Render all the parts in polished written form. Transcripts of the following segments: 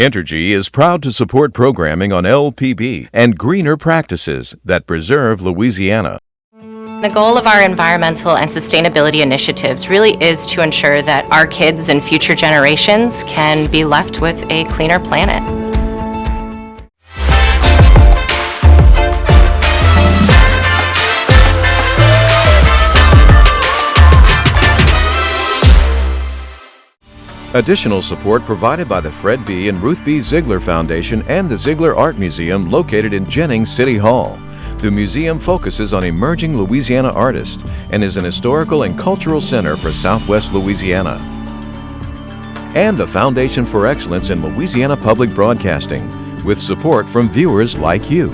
Entergy is proud to support programming on LPB and greener practices that preserve Louisiana. The goal of our environmental and sustainability initiatives really is to ensure that our kids and future generations can be left with a cleaner planet. Additional support provided by the Fred B. and Ruth B. Ziegler Foundation and the Ziegler Art Museum located in Jennings City Hall. The museum focuses on emerging Louisiana artists and is an historical and cultural center for Southwest Louisiana. And the Foundation for Excellence in Louisiana Public Broadcasting, with support from viewers like you.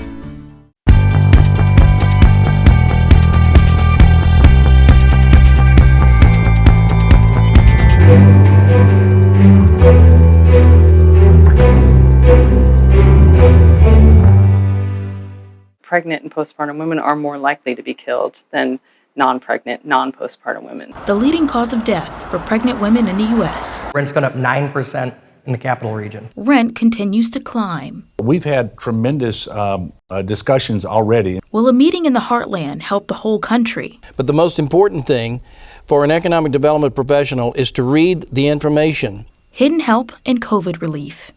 Pregnant and postpartum women are more likely to be killed than non-pregnant, non-postpartum women. The leading cause of death for pregnant women in the U.S. Rent's gone up 9% in the capital region. Rent continues to climb. We've had tremendous discussions already. Will a meeting in the Heartland help the whole country? But the most important thing for an economic development professional is to read the information. Hidden help and COVID relief.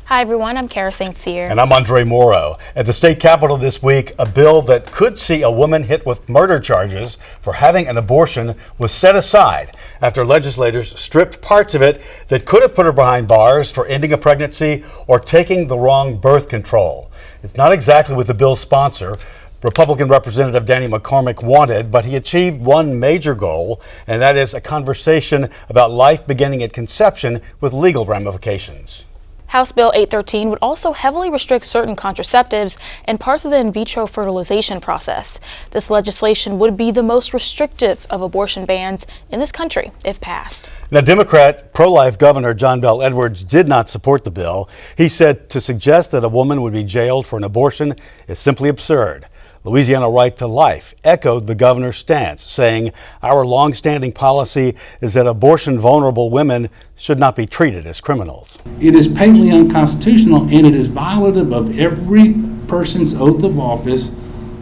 Hi everyone, I'm Kara St. Cyr. And I'm Andre Morrow. At the state capitol this week, a bill that could see a woman hit with murder charges for having an abortion was set aside after legislators stripped parts of it that could have put her behind bars for ending a pregnancy or taking the wrong birth control. It's not exactly what the bill's sponsor, Republican Representative Danny McCormick, wanted, but he achieved one major goal, and that is a conversation about life beginning at conception with legal ramifications. House Bill 813 would also heavily restrict certain contraceptives and parts of the in vitro fertilization process. This legislation would be the most restrictive of abortion bans in this country if passed. Now, Democrat pro-life Governor John Bel Edwards did not support the bill. He said to suggest that a woman would be jailed for an abortion is simply absurd. Louisiana Right to Life echoed the governor's stance, saying, "Our longstanding policy is that abortion-vulnerable women should not be treated as criminals." It is patently unconstitutional, and it is violative of every person's oath of office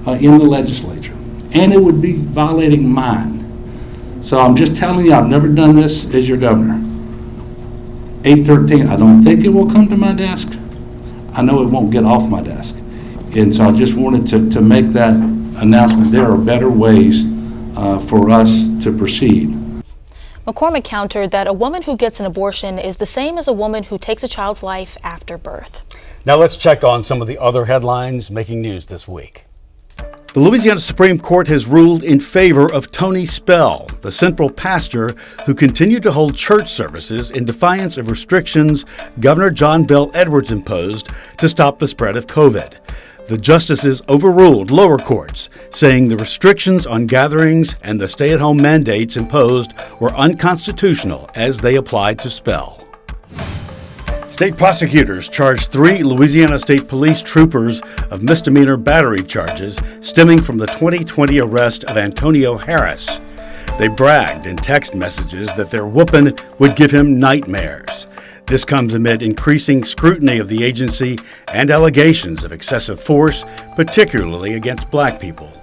in the legislature. And it would be violating mine. So I'm just telling you, I've never done this as your governor. 813, I don't think it will come to my desk. I know it won't get off my desk. And so I just wanted to make that announcement. There are better ways for us to proceed. McCormick countered that a woman who gets an abortion is the same as a woman who takes a child's life after birth. Now let's check on some of the other headlines making news this week. The Louisiana Supreme Court has ruled in favor of Tony Spell, the central pastor who continued to hold church services in defiance of restrictions Governor John Bel Edwards imposed to stop the spread of COVID. The justices overruled lower courts, saying the restrictions on gatherings and the stay-at-home mandates imposed were unconstitutional as they applied to Spell. State prosecutors charged 3 Louisiana State Police troopers of misdemeanor battery charges stemming from the 2020 arrest of Antonio Harris. They bragged in text messages that their whooping would give him nightmares. This comes amid increasing scrutiny of the agency and allegations of excessive force, particularly against black people.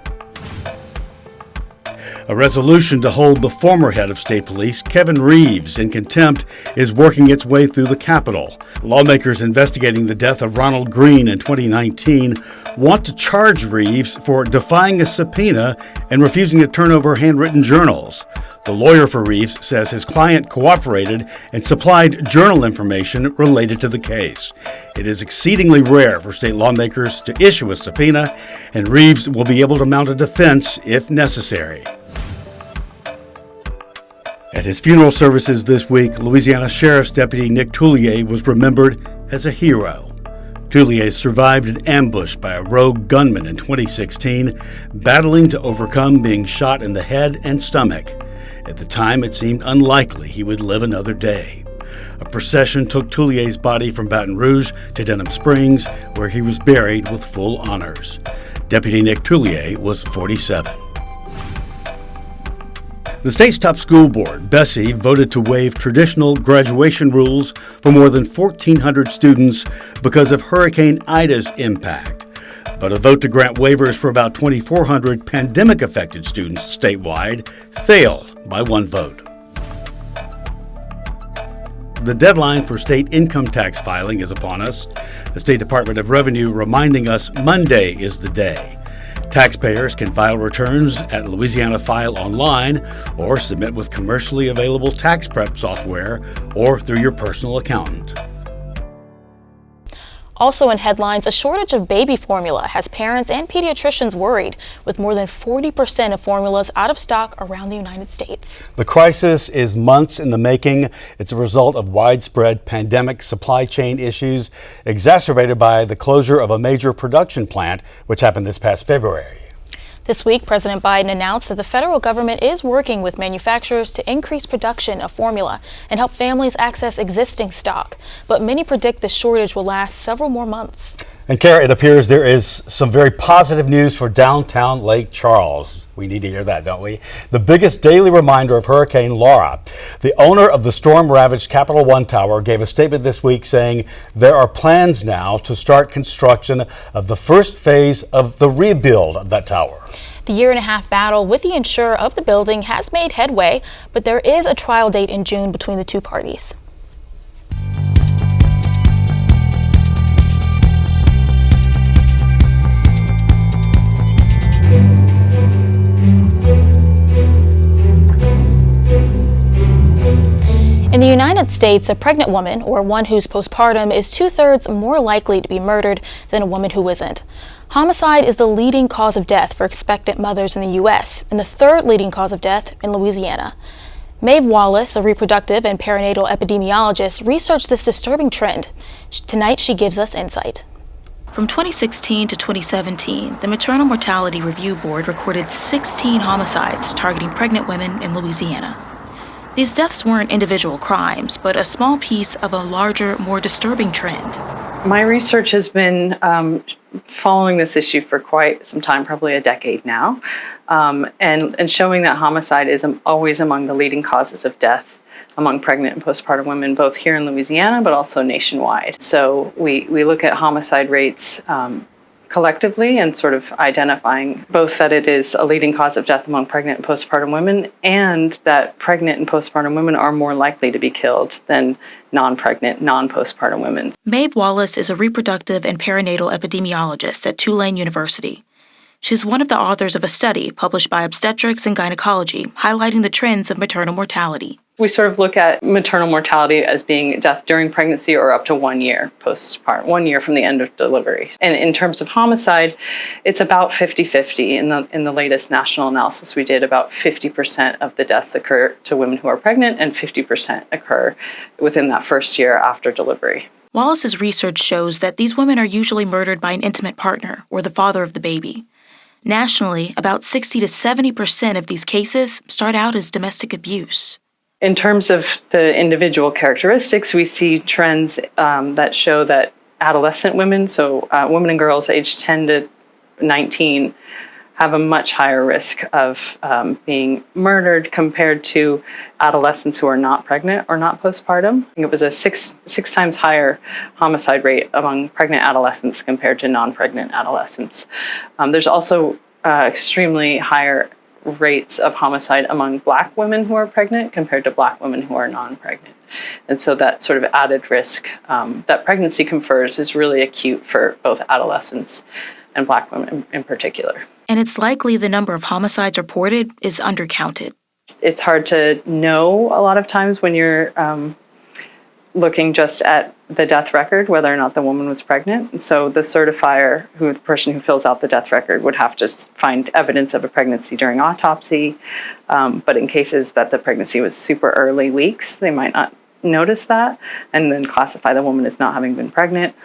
A resolution to hold the former head of state police, Kevin Reeves, in contempt is working its way through the Capitol. Lawmakers investigating the death of Ronald Green in 2019 want to charge Reeves for defying a subpoena and refusing to turn over handwritten journals. The lawyer for Reeves says his client cooperated and supplied journal information related to the case. It is exceedingly rare for state lawmakers to issue a subpoena, and Reeves will be able to mount a defense if necessary. At his funeral services this week, Louisiana Sheriff's Deputy Nick Toulier was remembered as a hero. Toulier survived an ambush by a rogue gunman in 2016, battling to overcome being shot in the head and stomach. At the time, it seemed unlikely he would live another day. A procession took Toulier's body from Baton Rouge to Denham Springs, where he was buried with full honors. Deputy Nick Toulier was 47. The state's top school board, Bessie, voted to waive traditional graduation rules for more than 1,400 students because of Hurricane Ida's impact. But a vote to grant waivers for about 2,400 pandemic-affected students statewide failed by one vote. The deadline for state income tax filing is upon us. The State Department of Revenue reminding us Monday is the day. Taxpayers can file returns at Louisiana File Online or submit with commercially available tax prep software or through your personal accountant. Also in headlines, a shortage of baby formula has parents and pediatricians worried, with more than 40% of formulas out of stock around the United States. The crisis is months in the making. It's a result of widespread pandemic supply chain issues exacerbated by the closure of a major production plant, which happened this past February. This week, President Biden announced that the federal government is working with manufacturers to increase production of formula and help families access existing stock. But many predict the shortage will last several more months. And Kara, it appears there is some very positive news for downtown Lake Charles. We need to hear that, don't we? The biggest daily reminder of Hurricane Laura. The owner of the storm-ravaged Capital One Tower gave a statement this week saying there are plans now to start construction of the first phase of the rebuild of that tower. The year-and-a-half battle with the insurer of the building has made headway, but there is a trial date in June between the two parties. In the United States, a pregnant woman, or one who's postpartum, is 2/3 more likely to be murdered than a woman who isn't. Homicide is the leading cause of death for expectant mothers in the U.S. and the third leading cause of death in Louisiana. Maeve Wallace, a reproductive and perinatal epidemiologist, researched this disturbing trend. Tonight, she gives us insight. From 2016 to 2017, the Maternal Mortality Review Board recorded 16 homicides targeting pregnant women in Louisiana. These deaths weren't individual crimes, but a small piece of a larger, more disturbing trend. My research has been following this issue for quite some time, probably a decade now, and showing that homicide is always among the leading causes of death among pregnant and postpartum women, both here in Louisiana, but also nationwide. So we look at homicide rates collectively and sort of identifying both that it is a leading cause of death among pregnant and postpartum women, and that pregnant and postpartum women are more likely to be killed than non-pregnant, non-postpartum women. Maeve Wallace is a reproductive and perinatal epidemiologist at Tulane University. She's one of the authors of a study published by Obstetrics and Gynecology highlighting the trends of maternal mortality. We sort of look at maternal mortality as being death during pregnancy or up to 1 year postpartum, 1 year from the end of delivery. And in terms of homicide, it's about 50-50. In the latest national analysis we did, about 50% of the deaths occur to women who are pregnant and 50% occur within that first year after delivery. Wallace's research shows that these women are usually murdered by an intimate partner or the father of the baby. Nationally, about 60 to 70% of these cases start out as domestic abuse. In terms of the individual characteristics, we see trends that show that adolescent women, so women and girls aged 10 to 19, have a much higher risk of being murdered compared to adolescents who are not pregnant or not postpartum. I think it was a six times higher homicide rate among pregnant adolescents compared to non-pregnant adolescents. There's also extremely higher rates of homicide among Black women who are pregnant compared to Black women who are non-pregnant. And so that sort of added risk that pregnancy confers is really acute for both adolescents and Black women in particular. And it's likely the number of homicides reported is undercounted. It's hard to know a lot of times when you're looking just at the death record, whether or not the woman was pregnant. And so the certifier, the person who fills out the death record, would have to find evidence of a pregnancy during autopsy. But in cases that the pregnancy was super early weeks, they might not notice that and then classify the woman as not having been pregnant.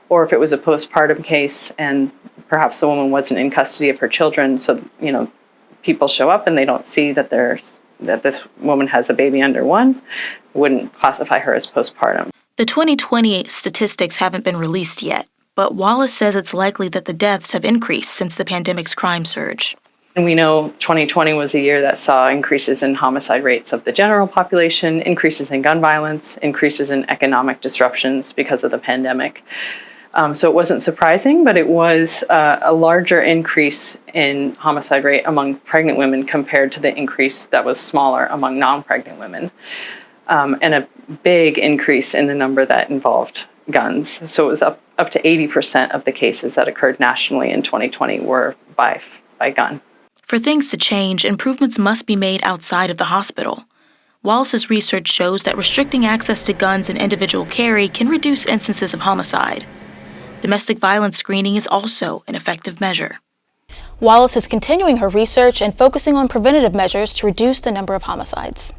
Or if it was a postpartum case and perhaps the woman wasn't in custody of her children, so people show up and they don't see that this woman has a baby under 1, wouldn't classify her as postpartum. The 2020 statistics haven't been released yet, but Wallace says it's likely that the deaths have increased since the pandemic's crime surge. And we know 2020 was a year that saw increases in homicide rates of the general population, increases in gun violence, increases in economic disruptions because of the pandemic. So it wasn't surprising, but it was a larger increase in homicide rate among pregnant women compared to the increase that was smaller among non-pregnant women. And a big increase in the number that involved guns. So it was up to 80% of the cases that occurred nationally in 2020 were by gun. For things to change, improvements must be made outside of the hospital. Wallace's research shows that restricting access to guns and individual carry can reduce instances of homicide. Domestic violence screening is also an effective measure. Wallace is continuing her research and focusing on preventative measures to reduce the number of homicides.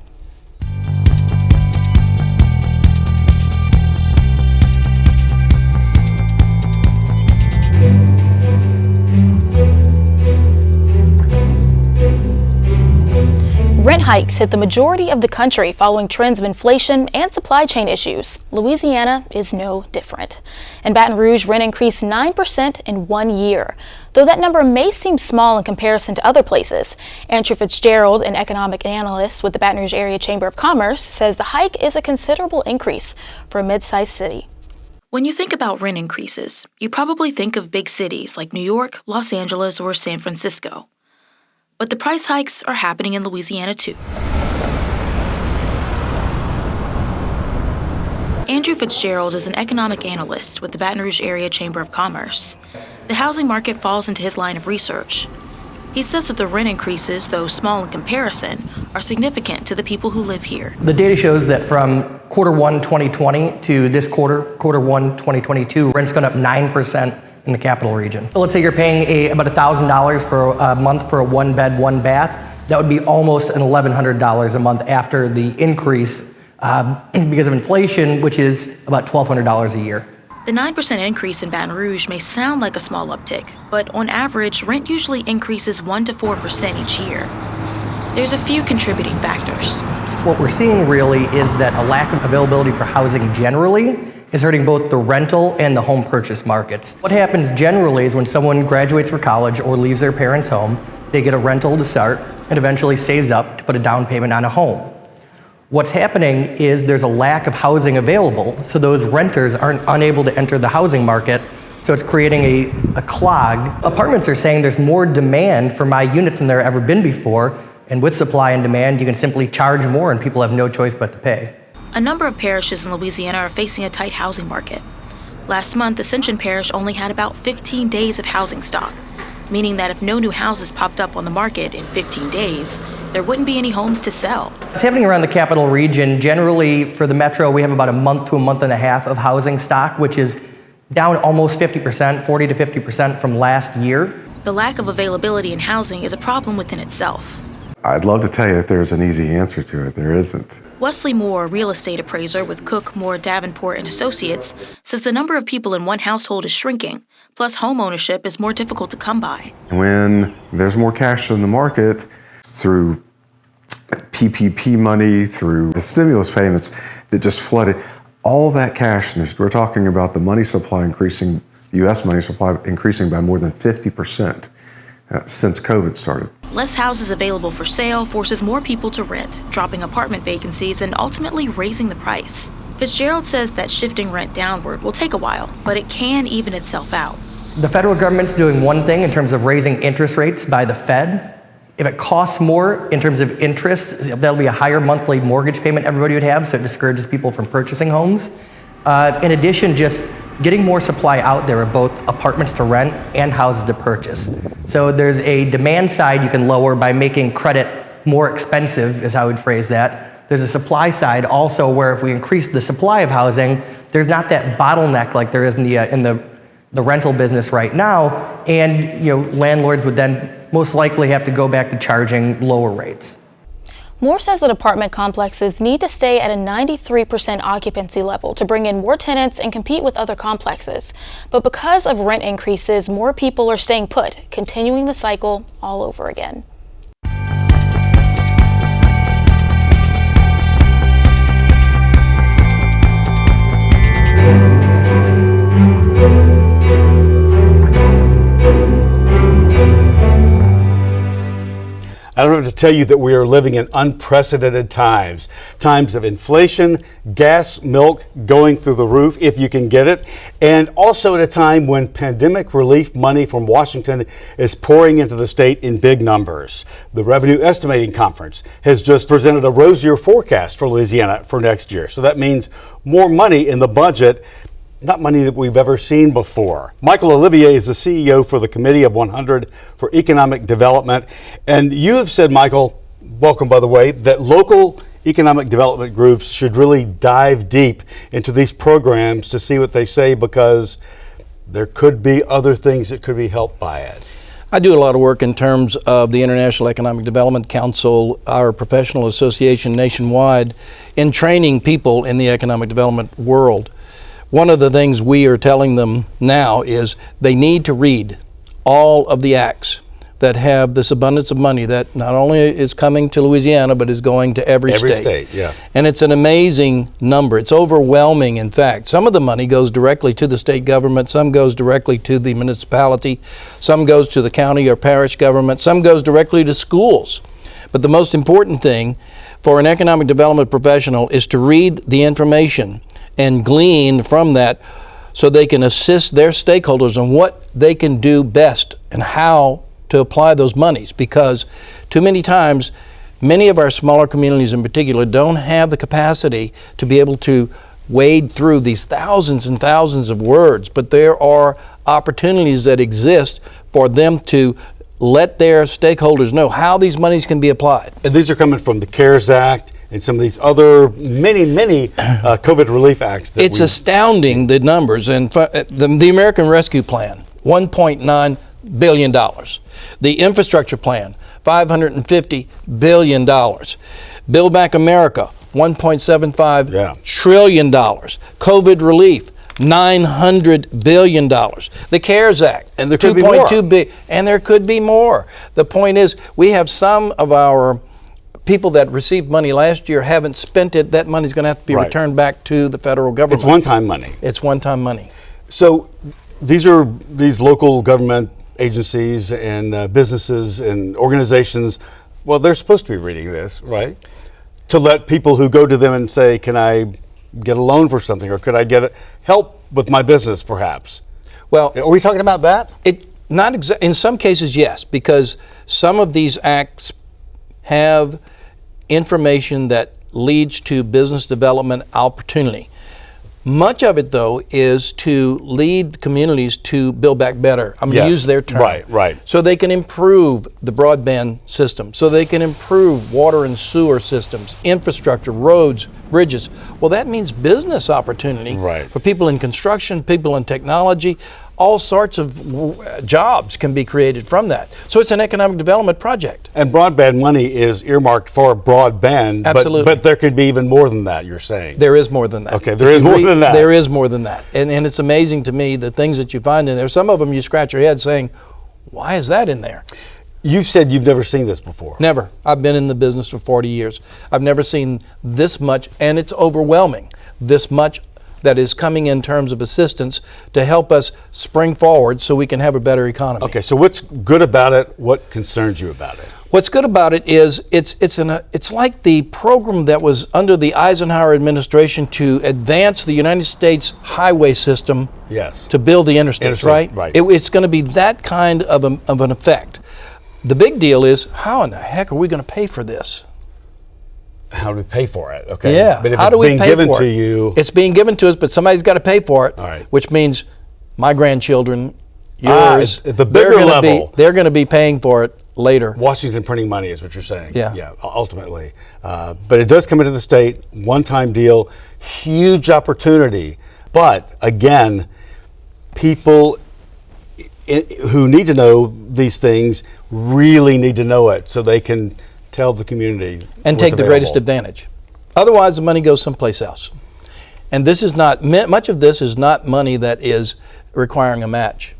Rent hikes hit the majority of the country following trends of inflation and supply chain issues. Louisiana is no different. In Baton Rouge, rent increased 9% in 1 year. Though that number may seem small in comparison to other places, Andrew Fitzgerald, an economic analyst with the Baton Rouge Area Chamber of Commerce, says the hike is a considerable increase for a mid-sized city. When you think about rent increases, you probably think of big cities like New York, Los Angeles, or San Francisco. But the price hikes are happening in Louisiana too. Andrew Fitzgerald is an economic analyst with the Baton Rouge Area Chamber of Commerce. The housing market falls into his line of research. He says that the rent increases, though small in comparison, are significant to the people who live here. The data shows that from quarter 1 2020 to this quarter 1 2022, rent's gone up 9% in the capital region. So let's say you're paying about $1,000 for a month for a 1-bed, 1-bath. That would be almost an $1,100 a month after the increase because of inflation, which is about $1,200 a year. The 9% increase in Baton Rouge may sound like a small uptick, but on average, rent usually increases 1 to 4% each year. There's a few contributing factors. What we're seeing really is that a lack of availability for housing generally is hurting both the rental and the home purchase markets. What happens generally is when someone graduates for college or leaves their parents' home, they get a rental to start and eventually saves up to put a down payment on a home. What's happening is there's a lack of housing available, so those renters aren't unable to enter the housing market, so it's creating a clog. Apartments are saying there's more demand for my units than there ever been before, and with supply and demand, you can simply charge more and people have no choice but to pay. A number of parishes in Louisiana are facing a tight housing market. Last month, Ascension Parish only had about 15 days of housing stock, meaning that if no new houses popped up on the market in 15 days, there wouldn't be any homes to sell. It's happening around the capital region. Generally, for the metro, we have about a month to a month and a half of housing stock, which is down almost 50%, 40 to 50% from last year. The lack of availability in housing is a problem within itself. I'd love to tell you that there's an easy answer to it. There isn't. Wesley Moore, real estate appraiser with Cook, Moore, Davenport & Associates, says the number of people in one household is shrinking, plus home ownership is more difficult to come by. When there's more cash in the market through PPP money, through the stimulus payments that just flooded, all that cash, and we're talking about the money supply increasing, U.S. money supply increasing by more than 50% since COVID started. Less houses available for sale forces more people to rent, dropping apartment vacancies and ultimately raising the price. Fitzgerald says that shifting rent downward will take a while, but it can even itself out. The federal government's doing one thing in terms of raising interest rates by the Fed. If it costs more in terms of interest, that'll be a higher monthly mortgage payment everybody would have, so it discourages people from purchasing homes. In addition, just getting more supply out there of both apartments to rent and houses to purchase. So there's a demand side you can lower by making credit more expensive, is how I would phrase that. There's a supply side also where if we increase the supply of housing, there's not that bottleneck like there is in the rental business right now, and landlords would then most likely have to go back to charging lower rates. Moore says that apartment complexes need to stay at a 93% occupancy level to bring in more tenants and compete with other complexes. But because of rent increases, more people are staying put, continuing the cycle all over again. I don't have to tell you that we are living in unprecedented times. Times of inflation, gas, milk going through the roof if you can get it, and also at a time when pandemic relief money from Washington is pouring into the state in big numbers. The Revenue Estimating Conference has just presented a rosier forecast for Louisiana for next year. So that means more money in the budget, not money that we've ever seen before. Michael Olivier is the CEO for the Committee of 100 for Economic Development. And you have said, Michael, welcome by the way, that local economic development groups should really dive deep into these programs to see what they say, because there could be other things that could be helped by it. I do a lot of work in terms of the International Economic Development Council, our professional association nationwide, in training people in the economic development world. One of the things we are telling them now is they need to read all of the acts that have this abundance of money that not only is coming to Louisiana, but is going to every state. Every state, yeah. And it's an amazing number. It's overwhelming, in fact. Some of the money goes directly to the state government, some goes directly to the municipality, some goes to the county or parish government, some goes directly to schools. But the most important thing for an economic development professional is to read the information and glean from that so they can assist their stakeholders on what they can do best and how to apply those monies. Because too many times, many of our smaller communities in particular don't have the capacity to be able to wade through these thousands and thousands of words, but there are opportunities that exist for them to let their stakeholders know how these monies can be applied. And these are coming from the CARES Act and some of these other many COVID relief acts. It's astounding, the numbers. And the American Rescue Plan, $1.9 billion. The Infrastructure Plan, $550 billion. Build Back America, $1.75 trillion. COVID relief, $900 billion. The CARES Act, and there could be more. And there could be more. The point is, we have some of our people that received money last year haven't spent it. That money's going to have to be returned back to the federal government. It's one-time money. It's one-time money. So these are these local government agencies and businesses and organizations. Well, they're supposed to be reading this, right? To let people who go to them and say, can I get a loan for something, or could I get help with my business perhaps? Well, are we talking about that? In some cases, yes, because some of these acts have information that leads to business development opportunity. Much of it, though, is to lead communities to build back better. I'm going to use their term. Right. So they can improve the broadband system, so they can improve water and sewer systems, infrastructure, roads, bridges. Well, that means business opportunity for people in construction, people in technology. All sorts of jobs can be created from that. So it's an economic development project. And broadband money is earmarked for broadband. Absolutely. But there could be even more than that, you're saying. There is more than that. Okay, there is more than that. There is more than that. And it's amazing to me the things that you find in there. Some of them you scratch your head saying, why is that in there? You've said you've never seen this before. Never. I've been in the business for 40 years. I've never seen this much, and it's overwhelming, this much that is coming in terms of assistance to help us spring forward so we can have a better economy. Okay, so what's good about it? What concerns you about it? What's good about it is it's like the program that was under the Eisenhower administration to advance the United States highway system to build the interstates, right? It's going to be that kind of an effect. The big deal is, how in the heck are we going to pay for this? How do we pay for it? Okay. Yeah. But if how it's do we being pay given for to it? you, it's being given to us, but somebody's got to pay for it. All right. Which means my grandchildren, yours, at the bigger level, they're going to be paying for it later. Washington printing money is what you're saying. Yeah. Ultimately, but it does come into the state, one-time deal, huge opportunity. But again, people who need to know these things really need to know it so they can tell the community and take the greatest advantage. Otherwise, the money goes someplace else. And this is not, much of this is not money that is requiring a match.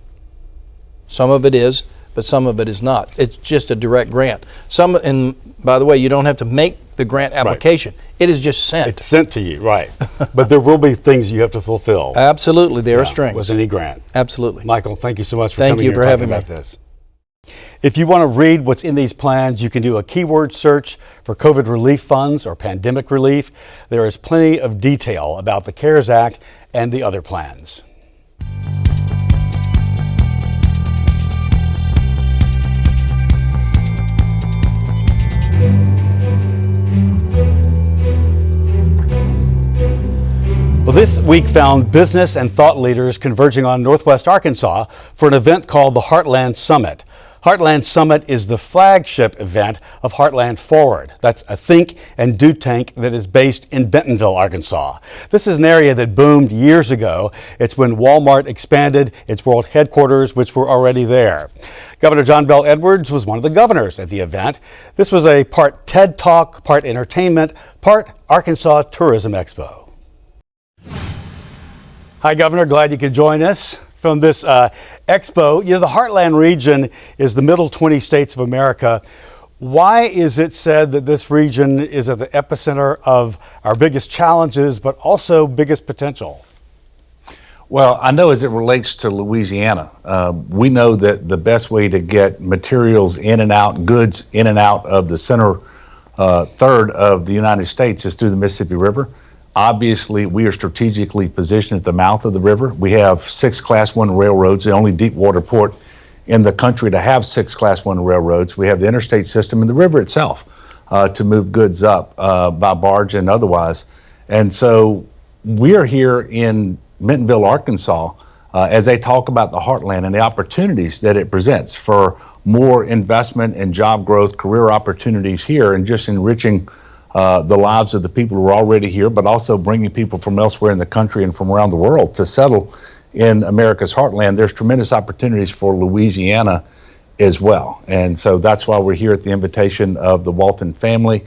Some of it is, but some of it is not. It's just a direct grant. And by the way, you don't have to make the grant application. It is just sent. It's sent to you, right. But there will be things you have to fulfill. Absolutely, there are strings. With any grant. Absolutely. Michael, thank you so much for coming here and talking about this. If you want to read what's in these plans, you can do a keyword search for COVID relief funds or pandemic relief. There is plenty of detail about the CARES Act and the other plans. Well, this week found business and thought leaders converging on Northwest Arkansas for an event called the Heartland Summit. Heartland Summit is the flagship event of Heartland Forward. That's a think and do tank that is based in Bentonville, Arkansas. This is an area that boomed years ago. It's when Walmart expanded its world headquarters, which were already there. Governor John Bel Edwards was one of the governors at the event. This was a part TED Talk, part entertainment, part Arkansas Tourism Expo. Hi, Governor. Glad you could join us from this expo. You know, the Heartland region is the middle 20 states of America. Why is it said that this region is at the epicenter of our biggest challenges, but also biggest potential? Well, I know as it relates to Louisiana, we know that the best way to get materials in and out, goods in and out of the center third of the United States is through the Mississippi River. Obviously, we are strategically positioned at the mouth of the river. We have 6 Class 1 railroads, the only deep water port in the country to have 6 Class 1 railroads. We have the interstate system and the river itself to move goods up by barge and otherwise. And so we are here in Bentonville, Arkansas, as they talk about the Heartland and the opportunities that it presents for more investment and job growth, career opportunities here, and just enriching the lives of the people who are already here, but also bringing people from elsewhere in the country and from around the world to settle in America's heartland. There's tremendous opportunities for Louisiana as well. And so that's why we're here at the invitation of the Walton family.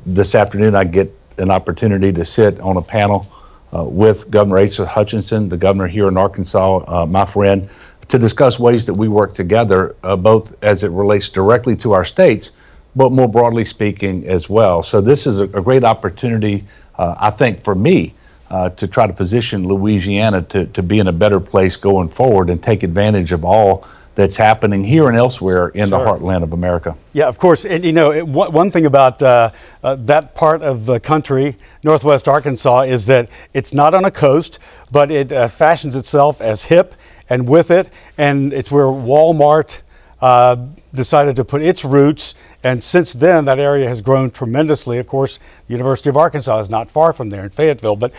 This afternoon, I get an opportunity to sit on a panel with Governor Asa Hutchinson, the governor here in Arkansas, my friend, to discuss ways that we work together, both as it relates directly to our states, but more broadly speaking as well. So this is a great opportunity, I think, for me to try to position Louisiana to be in a better place going forward and take advantage of all that's happening here and elsewhere in the heartland of America. Yeah, of course. And you know, one thing about that part of the country, Northwest Arkansas, is that it's not on a coast, but it fashions itself as hip and with it. And it's where Walmart decided to put its roots. And since then, that area has grown tremendously. Of course, the University of Arkansas is not far from there in Fayetteville. But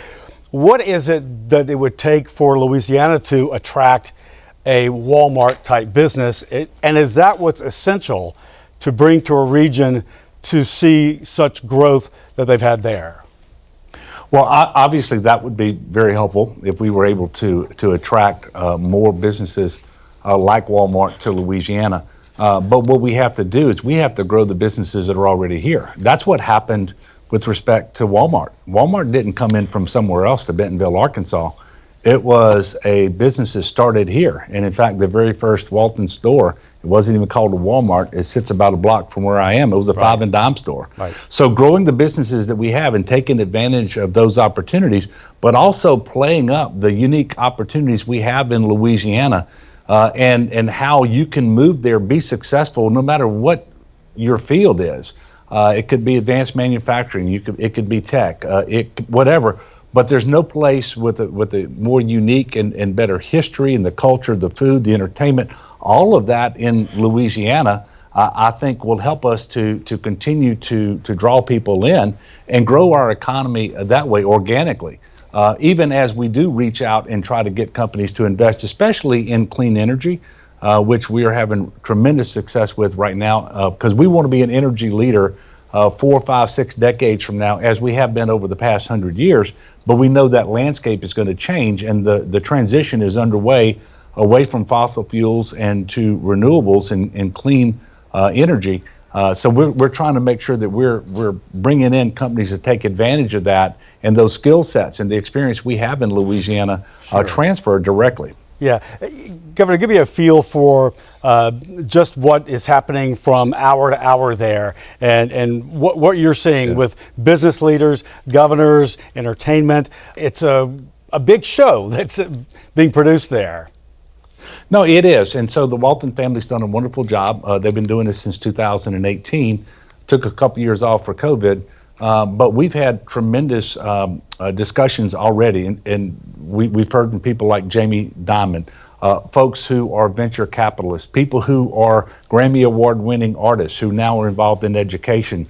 what is it that it would take for Louisiana to attract a Walmart type business? And is that what's essential to bring to a region to see such growth that they've had there? Well, obviously that would be very helpful if we were able to attract more businesses like Walmart to Louisiana. But what we have to do is we have to grow the businesses that are already here. That's what happened with respect to Walmart. Walmart didn't come in from somewhere else to Bentonville, Arkansas. It was a business that started here. And in fact, the very first Walton store, it wasn't even called a Walmart. It sits about a block from where I am. It was a five and dime store. Right. So growing the businesses that we have and taking advantage of those opportunities, but also playing up the unique opportunities we have in Louisiana, and how you can move there, be successful, no matter what your field is. It could be advanced manufacturing, it could be tech, whatever. But there's no place with a more unique and better history and the culture, the food, the entertainment, all of that in Louisiana. I think will help us to continue to draw people in and grow our economy that way organically. Even as we do reach out and try to get companies to invest, especially in clean energy, which we are having tremendous success with right now, because we want to be an energy leader 4, 5, 6 decades from now, as we have been over the past 100 years. But we know that landscape is going to change, and the transition is underway away from fossil fuels and to renewables and clean energy. So we're trying to make sure that we're bringing in companies to take advantage of that, and those skill sets and the experience we have in Louisiana transfer directly. Yeah. Governor, give me a feel for just what is happening from hour to hour there, and what you're seeing with business leaders, governors, entertainment. It's a big show that's being produced there. No, it is. And so the Walton family's done a wonderful job. They've been doing this since 2018. Took a couple years off for COVID. But we've had tremendous discussions already. And we've heard from people like Jamie Dimon, folks who are venture capitalists, people who are Grammy Award winning artists who now are involved in education.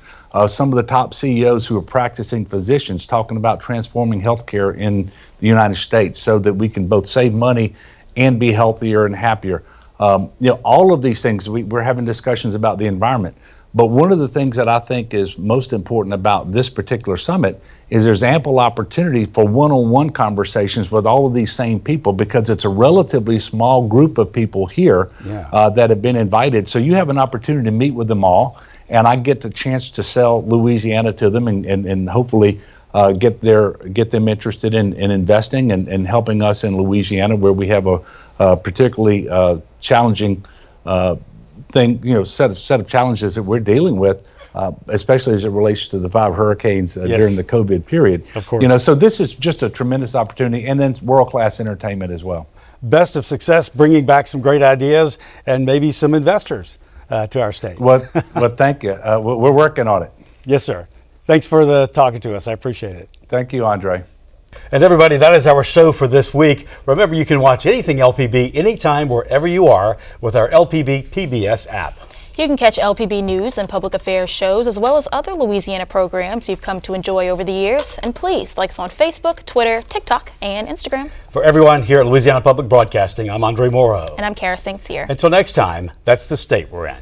Some of the top CEOs who are practicing physicians talking about transforming healthcare in the United States so that we can both save money and be healthier and happier. All of these things, we're having discussions about the environment. But one of the things that I think is most important about this particular summit is there's ample opportunity for one-on-one conversations with all of these same people, because it's a relatively small group of people here that have been invited. So you have an opportunity to meet with them all, and I get the chance to sell Louisiana to them and hopefully get them interested in investing and helping us in Louisiana, where we have a particularly challenging set of challenges that we're dealing with, especially as it relates to the 5 hurricanes during the COVID period. Of course. So this is just a tremendous opportunity, and then world-class entertainment as well. Best of success bringing back some great ideas and maybe some investors to our state. Well, thank you. We're working on it. Yes, sir. Thanks for talking to us. I appreciate it. Thank you, Andre. And everybody, that is our show for this week. Remember, you can watch anything LPB anytime, wherever you are, with our LPB PBS app. You can catch LPB news and public affairs shows, as well as other Louisiana programs you've come to enjoy over the years. And please like us on Facebook, Twitter, TikTok, and Instagram. For everyone here at Louisiana Public Broadcasting, I'm Andre Morrow. And I'm Kara St. Cyr. Until next time, that's the state we're in.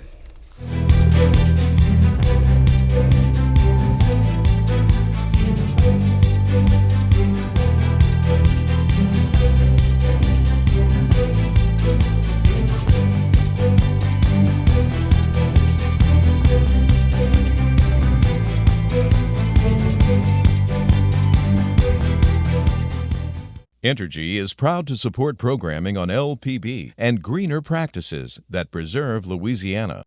Entergy is proud to support programming on LPB and greener practices that preserve Louisiana.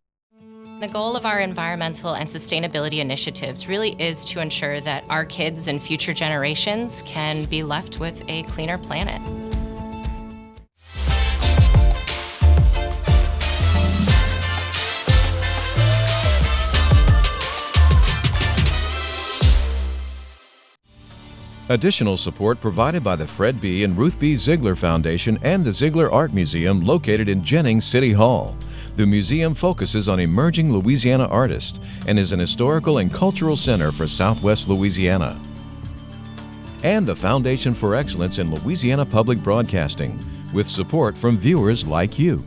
The goal of our environmental and sustainability initiatives really is to ensure that our kids and future generations can be left with a cleaner planet. Additional support provided by the Fred B. and Ruth B. Ziegler Foundation and the Ziegler Art Museum located in Jennings City Hall. The museum focuses on emerging Louisiana artists and is an historical and cultural center for Southwest Louisiana. And the Foundation for Excellence in Louisiana Public Broadcasting, with support from viewers like you.